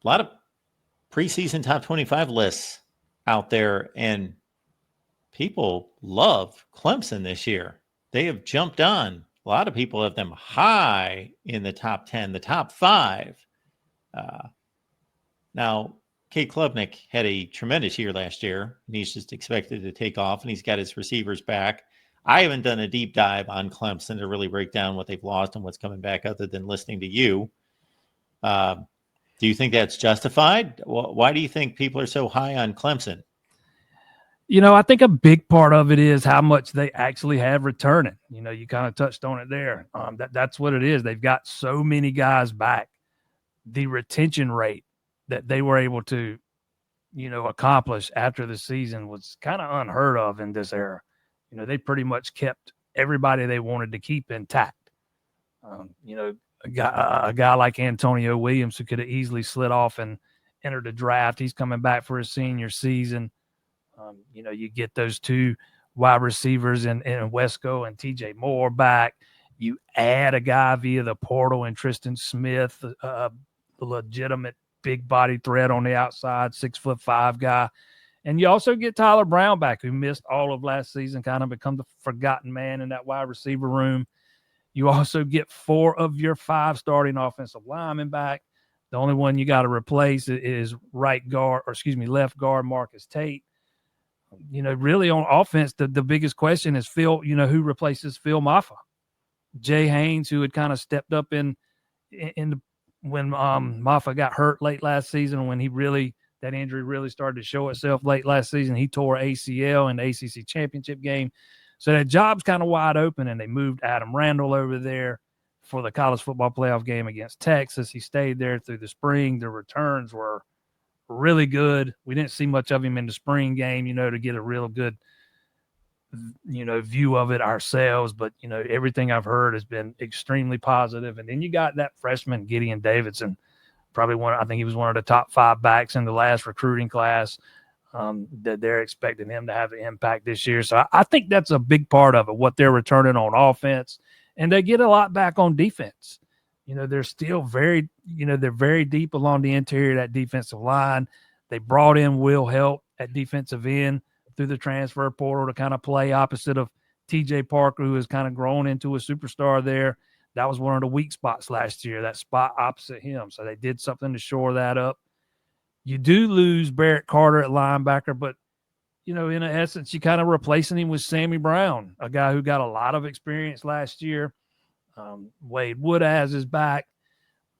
a lot of preseason top 25 lists out there, and people love Clemson this year. They have jumped on. A lot of people have them high in the top 10, the top 5. Now, Kate Klubnik had a tremendous year last year, and he's just expected to take off, and he's got his receivers back. I haven't done a deep dive on Clemson to really break down what they've lost and what's coming back other than listening to you. Do you think that's justified? Why do you think people are so high on Clemson? I think a big part of it is how much they actually have returning. You kind of touched on it there. That's what it is. They've got so many guys back. The retention rate that they were able to, accomplish after the season was kind of unheard of in this era. They pretty much kept everybody they wanted to keep intact. A guy like Antonio Williams, who could have easily slid off and entered the draft, he's coming back for his senior season. You get those 2 wide receivers in Wesco and TJ Moore back. You add a guy via the portal and Tristan Smith, the legitimate big body threat on the outside, 6'5" guy. And you also get Tyler Brown back, who missed all of last season, kind of become the forgotten man in that wide receiver room. You also get 4 of your 5 starting offensive linemen back. The only one you got to replace is left guard Marcus Tate. Really on offense, the biggest question is Phil, who replaces Phil Maffa? Jay Haynes, who had kind of stepped up when Maffa got hurt late last season, when that injury really started to show itself late last season. He tore ACL in the ACC championship game. So that job's kind of wide open, and they moved Adam Randall over there for the college football playoff game against Texas. He stayed there through the spring. The returns were really good. We didn't see much of him in the spring game, to get a real good, view of it ourselves. But, everything I've heard has been extremely positive. And then you got that freshman, Gideon Davidson, I think he was one of the top 5 backs in the last recruiting class. That they're expecting him to have an impact this year. So I think that's a big part of it, what they're returning on offense. And they get a lot back on defense. They're still they're very deep along the interior of that defensive line. They brought in Will Help at defensive end through the transfer portal to kind of play opposite of TJ Parker, who has kind of grown into a superstar there. That was one of the weak spots last year, that spot opposite him. So they did something to shore that up. You do lose Barrett Carter at linebacker, but, in essence, you kind of replacing him with Sammy Brown, a guy who got a lot of experience last year. Wade Woodaz is back.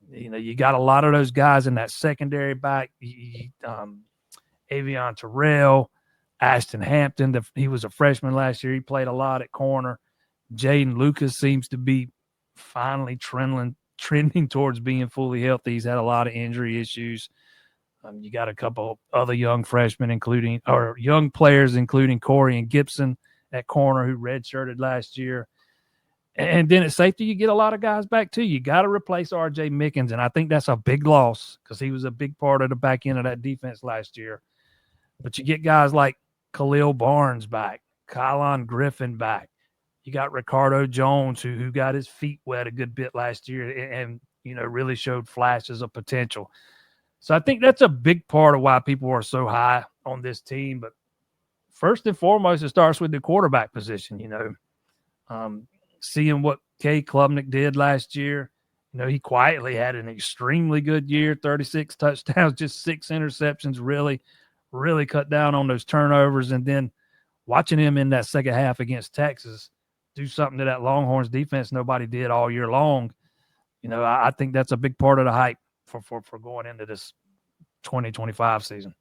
You got a lot of those guys in that secondary back. Avion Terrell, Ashton Hampton, he was a freshman last year. He played a lot at corner. Jaden Lucas seems to be finally trending towards being fully healthy. He's had a lot of injury issues. You got a couple other young freshmen, young players, including Corey and Gibson at corner, who redshirted last year. And then at safety, you get a lot of guys back too. You got to replace R.J. Mickens, and I think that's a big loss because he was a big part of the back end of that defense last year. But you get guys like Khalil Barnes back, Kylon Griffin back. You got Ricardo Jones, who got his feet wet a good bit last year and really showed flashes of potential. So I think that's a big part of why people are so high on this team. But first and foremost, it starts with the quarterback position. Seeing what Kay Klubnik did last year, he quietly had an extremely good year, 36 touchdowns, just 6 interceptions, really cut down on those turnovers. And then watching him in that second half against Texas do something to that Longhorns defense nobody did all year long. I think that's a big part of the hype for going into this 2025 season.